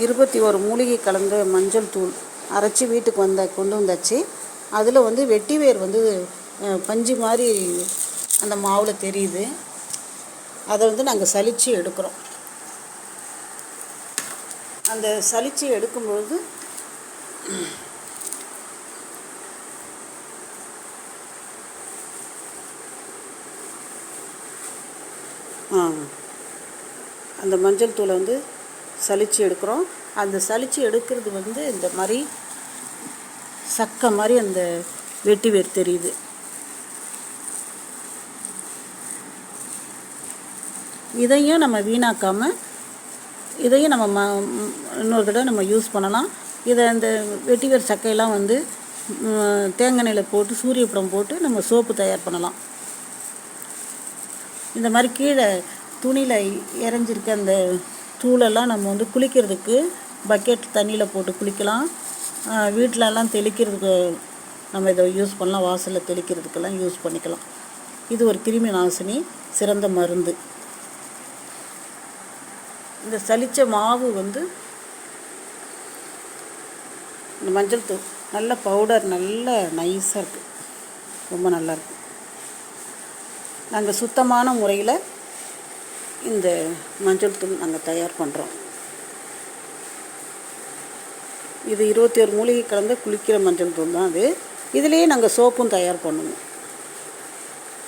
21 மூலிகை கலந்த மஞ்சள் தூள் அரைச்சி வீட்டுக்கு கொண்டு வந்தாச்சு. அதில் வந்து வெட்டி வேர் வந்து பஞ்சு மாதிரி அந்த மாவில் தெரியுது. அதை வந்து நாங்கள் சலித்து எடுக்கிறோம். அந்த சலித்து எடுக்கும்பொழுது அந்த மஞ்சள் தூளை வந்து சலித்து எடுக்கிறோம். அந்த சலித்து எடுக்கிறது வந்து இந்த மாதிரி சக்கை மாதிரி அந்த வெட்டி வேர் தெரியுது. இதையும் நம்ம வீணாக்காமல் இதையும் நம்ம இன்னொரு தடவை நம்ம யூஸ் பண்ணலாம். இதை அந்த வெட்டி வேர் சக்கையெல்லாம் வந்து தேங்காய் எண்ணெயில் போட்டு சூரியப்படம் போட்டு நம்ம சோப்பு தயார் பண்ணலாம். இந்த மாதிரி கீழே துணியில் இறஞ்சிருக்க அந்த தூளெல்லாம் நம்ம வந்து குளிக்கிறதுக்கு பக்கெட் தண்ணியில் போட்டு குளிக்கலாம். வீட்டிலலாம் தெளிக்கிறதுக்கு நம்ம இதை யூஸ் பண்ணலாம். வாசலில் தெளிக்கிறதுக்கெல்லாம் யூஸ் பண்ணிக்கலாம். இது ஒரு கிருமி நாசினி, சிறந்த மருந்து. இந்த சலிச்ச மாவு வந்து இந்த மஞ்சள் தூள் நல்ல பவுடர், நல்ல நைஸாக இருக்குது, ரொம்ப நல்லாயிருக்கு. நாங்கள் சுத்தமான முறையில் இந்த மஞ்சள் தூள் நாங்கள் தயார் பண்ணுறோம். இது 21 மூலிகை கலந்த குளிக்கிற மஞ்சள் தூள் தான் அது. இதிலேயே நாங்கள் சோப்பும் தயார் பண்ணுவோம்.